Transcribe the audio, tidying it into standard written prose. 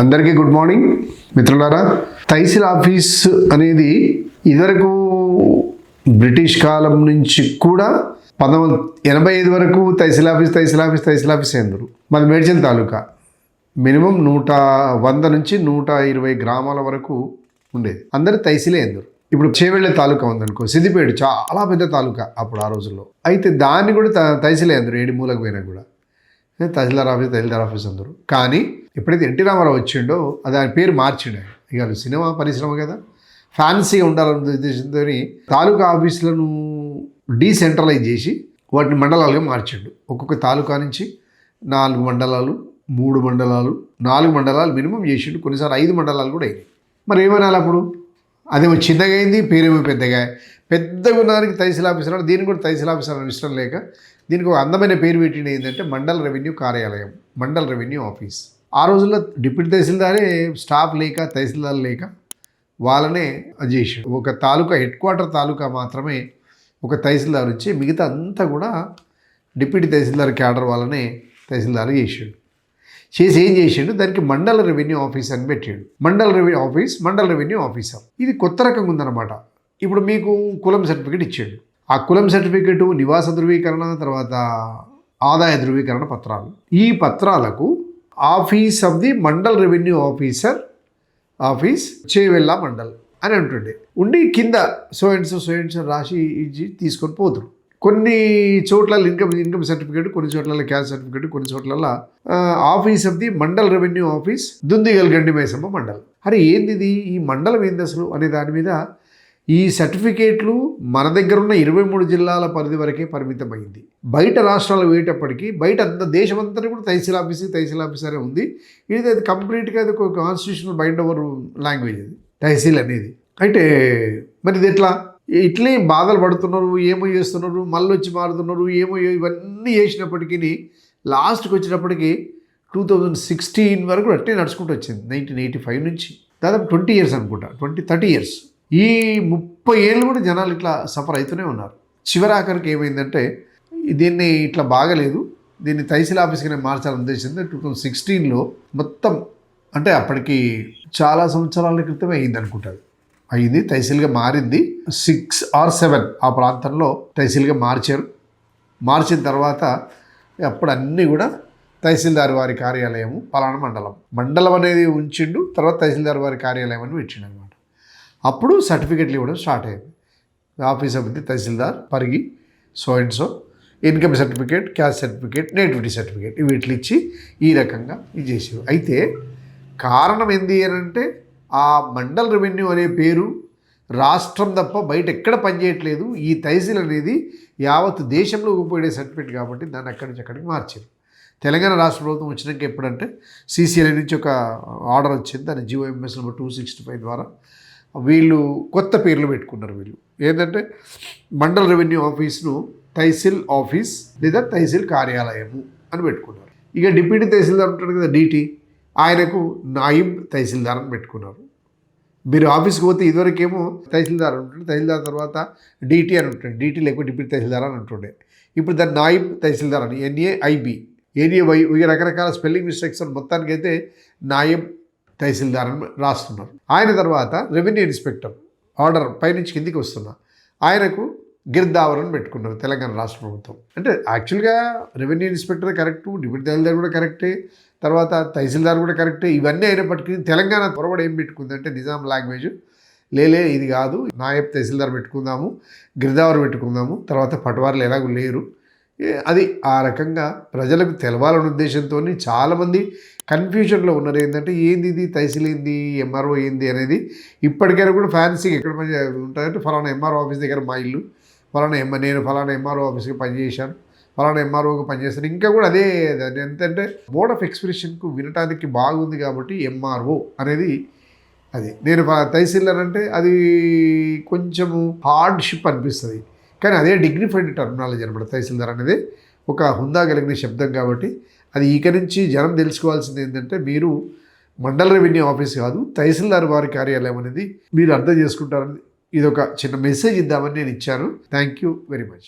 అందరికీ good morning మిత్రులారా. Tehsil office అనేది ఇదివరకు బ్రిటిష్ కాలం నుంచి కూడా 1985 వరకు తహసీల్ ఆఫీస్ అయిందరు. మాది మేడ్చల్ తాలూకా. మినిమం 100 నుంచి 120 గ్రామాల వరకు ఉండేది. అందరు తహసీలే అయిందరు. ఇప్పుడు చేవెళ్ళ తాలూకా ఉందనుకో, సిద్దిపేట చాలా పెద్ద తాలూకా అప్పుడు ఆ రోజుల్లో. అయితే దాన్ని కూడా తహసీలే అందరు, 7 మూలకు పోయినా కూడా తహసీల్దార్ ఆఫీస్ అందరు. కానీ ఎప్పుడైతే ఎన్టీ రామారావు వచ్చిండో అది ఆయన పేరు మార్చిండు. ఇక సినిమా పరిశ్రమ కదా, ఫ్యాన్సీగా ఉండాలన్న ఉద్దేశంతో తాలూకా ఆఫీసులను డీసెంట్రలైజ్ చేసి వాటిని మండలాలుగా మార్చిండు. ఒక్కొక్క తాలూకా నుంచి 4 మండలాలు, 3 మండలాలు, 4 మండలాలు మినిమం చేసిండు. కొన్నిసార్లు 5 మండలాలు కూడా అయినాయి. మరి ఏమనాలి అప్పుడు? అదేమో చిన్నగా అయింది, పేరేమో పెద్దగా ఉన్నదానికి తహసీల్ ఆఫీసర్. దీనికి కూడా తహసీల్ ఆఫీసర్ అని ఇష్టం లేక దీనికి ఒక అందమైన పేరు పెట్టింది. ఏంటంటే మండల రెవెన్యూ కార్యాలయం, మండల రెవెన్యూ ఆఫీస్. ఆ రోజుల్లో డిప్యూటీ తహసీల్దారే స్టాఫ్ లేక, తహసీల్దార్ లేక వాళ్ళనే చేసాడు. ఒక తాలూకా హెడ్ క్వార్టర్ తాలూకా మాత్రమే ఒక తహసీల్దార్ వచ్చి, మిగతా అంతా కూడా డిప్యూటీ తహసీల్దార్ క్యాడర్ వాళ్ళనే తహసీల్దార్ చేసాడు. చేసి ఏం చేసాడు, దానికి మండల రెవెన్యూ ఆఫీస్ అని పెట్టాడు. మండల రెవెన్యూ ఆఫీసర్. ఇది కొత్త రకంగా ఉందన్నమాట. ఇప్పుడు మీకు కులం సర్టిఫికేట్ ఇచ్చాడు. ఆ కులం సర్టిఫికేట్, నివాస ధృవీకరణ, తర్వాత ఆదాయ ధృవీకరణ పత్రాలు. ఈ పత్రాలకు office of the mandal revenue officer, office Chevella mandal అని ఉంటుండే. ఉండి కింద సో అండ్ సో రాసి ఇచ్చి తీసుకొని పోతురు. కొన్ని చోట్ల ఇన్కమ్ సర్టిఫికేట్, కొన్ని చోట్ల క్యాస్ట్ సర్టిఫికేట్, కొన్ని చోట్ల office of the mandal revenue office Dundigal గండి మైసమ్మ మండల్. అరే ఏంది ఈ మండలం ఏంది అసలు అనే దాని మీద ఈ సర్టిఫికేట్లు మన దగ్గర ఉన్న 23 జిల్లాల పరిధి వరకే పరిమితమైంది. బయట రాష్ట్రాలు పోయేటప్పటికీ బయట దేశమంతా కూడా తహసీల్ ఆఫీసరే ఉంది. ఇది కంప్లీట్గా అది ఒక కాన్స్టిట్యూషనల్ బైండ్ ఓవర్ లాంగ్వేజ్ ఇది తహసీల్ అనేది. అయితే మరి ఇది ఇట్లే బాధలు పడుతున్నారు, ఏమో చేస్తున్నారు, మళ్ళీ వచ్చి మారుతున్నారు, ఏమో ఇవన్నీ చేసినప్పటికీ లాస్ట్కి వచ్చినప్పటికీ 2016 వరకు అట్టే నడుచుకుంటూ వచ్చింది. 1985 నుంచి దాదాపు 20 ఇయర్స్ అనుకుంటా, 30 ఇయర్స్. ఈ 30 ఏళ్ళు కూడా జనాలు ఇట్లా సఫర్ అవుతూనే ఉన్నారు. చివరాఖరికి ఏమైందంటే దీన్ని ఇట్లా బాగలేదు, దీన్ని తహసీల్ ఆఫీస్కి మార్చాలని ఉద్దేశించి 2016లో మొత్తం, అంటే అప్పటికి చాలా సంవత్సరాల క్రితమే అయింది అనుకుంటారు, అయింది తహసీల్గా మారింది. 6 or 7 ఆ ప్రాంతంలో తహసీల్గా మార్చారు. మార్చిన తర్వాత అప్పుడు అన్నీ కూడా తహసీల్దార్ వారి కార్యాలయము పలానా మండలం అనేది ఉంచిండు. తర్వాత తహసీల్దార్ వారి కార్యాలయం అని పెట్టిండు అనమాట. అప్పుడు సర్టిఫికెట్లు ఇవ్వడం స్టార్ట్ అయింది. Office of the tahsildar Parigi so and so, income certificate, caste certificate, nativity certificate వీటిని ఇచ్చి ఈ రకంగా ఇది చేసేవి. అయితే కారణం ఏంది అని అంటే ఆ మండల్ రెవెన్యూ అనే పేరు రాష్ట్రం తప్ప బయట ఎక్కడ పనిచేయట్లేదు. ఈ తహసీల్ అనేది యావత్ దేశంలో ఉపయోగే సర్టిఫికేట్ కాబట్టి దాన్ని అక్కడి నుంచి అక్కడికి మార్చారు. తెలంగాణ రాష్ట్ర ప్రభుత్వం వచ్చినాక ఎప్పుడంటే CCLA నుంచి ఒక ఆర్డర్ వచ్చింది. దాని GOMS నెంబర్ 265 ద్వారా వీళ్ళు కొత్త పేర్లు పెట్టుకున్నారు. వీళ్ళు ఏంటంటే మండల్ రెవెన్యూ ఆఫీస్ను తహసీల్ ఆఫీస్ లేదా తహసీల్ కార్యాలయము అని పెట్టుకున్నారు. ఇక డిప్యూటీ తహసీల్దార్ ఉంటాడు కదా, DT, ఆయనకు నాయిబ్ తహసీల్దార్ అని పెట్టుకున్నారు. మీరు ఆఫీస్కి పోతే ఇదివరకేమో తహసీల్దార్ ఉంటుండే, తహసీల్దార్ తర్వాత DT అని ఉంటుండే, DT లేకపోతే డిప్యూటీ తహసీల్దార్ అని ఉంటుండే. ఇప్పుడు దాన్ని నాయిబ్ తహసీల్దార్ అని, NAIB, ఇక రకరకాల స్పెల్లింగ్ మిస్టేక్స్ అని మొత్తానికైతే నాయిబ్ తహసీల్దార్ అని రాస్తున్నారు. ఆయన తర్వాత రెవెన్యూ ఇన్స్పెక్టర్, ఆర్డర్ పైనుంచి కిందికి వస్తున్నా, ఆయనకు గిర్దావర్ అని పెట్టుకున్నారు తెలంగాణ రాష్ట్ర ప్రభుత్వం. అంటే యాక్చువల్గా రెవెన్యూ ఇన్స్పెక్టర్ కరెక్టు, డిప్యూటీ తహసీల్దార్ కూడా కరెక్టే, తర్వాత తహసీల్దార్ కూడా కరెక్టే. ఇవన్నీ అయినప్పటికీ తెలంగాణ పొరబడి ఏం పెట్టుకుందంటే నిజాం లాంగ్వేజ్, ఇది కాదు, నాయబ్ తహసీల్దార్ పెట్టుకుందాము, గిర్దావర్ పెట్టుకుందాము, తర్వాత పటవార్లు ఎలాగూ లేరు. అది ఆ రకంగా ప్రజలకు తెలవాలనే ఉద్దేశంతో చాలామంది కన్ఫ్యూజన్లో ఉన్నారు. ఏంటంటే ఏంది ఇది తహసీల్ ఏంది, MRO ఏంది అనేది. ఇప్పటికైనా కూడా ఫ్యాన్సీగా ఎక్కడ పని ఉంటాయంటే ఫలానా MRO ఆఫీస్ దగ్గర మా ఇల్లు, నేను ఫలానా MRO ఆఫీస్కి పనిచేశాను, ఫలానా MROకి పనిచేస్తాను. ఇంకా కూడా అదే ఎంతంటే మోడ్ ఆఫ్ ఎక్స్ప్రెషన్కు వినటానికి బాగుంది కాబట్టి MRO అనేది అది. నేను తహసీల్దార్ అంటే అది కొంచెము హార్డ్షిప్ అనిపిస్తుంది, కానీ అదే డిగ్నిఫైడ్ టర్మినాలజీ అనమాట. తహసీల్దార్ అనేది ఒక హుందా కలిగిన శబ్దం కాబట్టి అది ఇక నుంచి జనం తెలుసుకోవాల్సింది ఏంటంటే మీరు మండల రెవెన్యూ ఆఫీస్ కాదు, తహసీల్దార్ వారి కార్యాలయం అనేది మీరు అర్థం చేసుకుంటారని ఇది ఒక చిన్న మెసేజ్ ఇద్దామని నేను ఇచ్చాను. Thank you very much.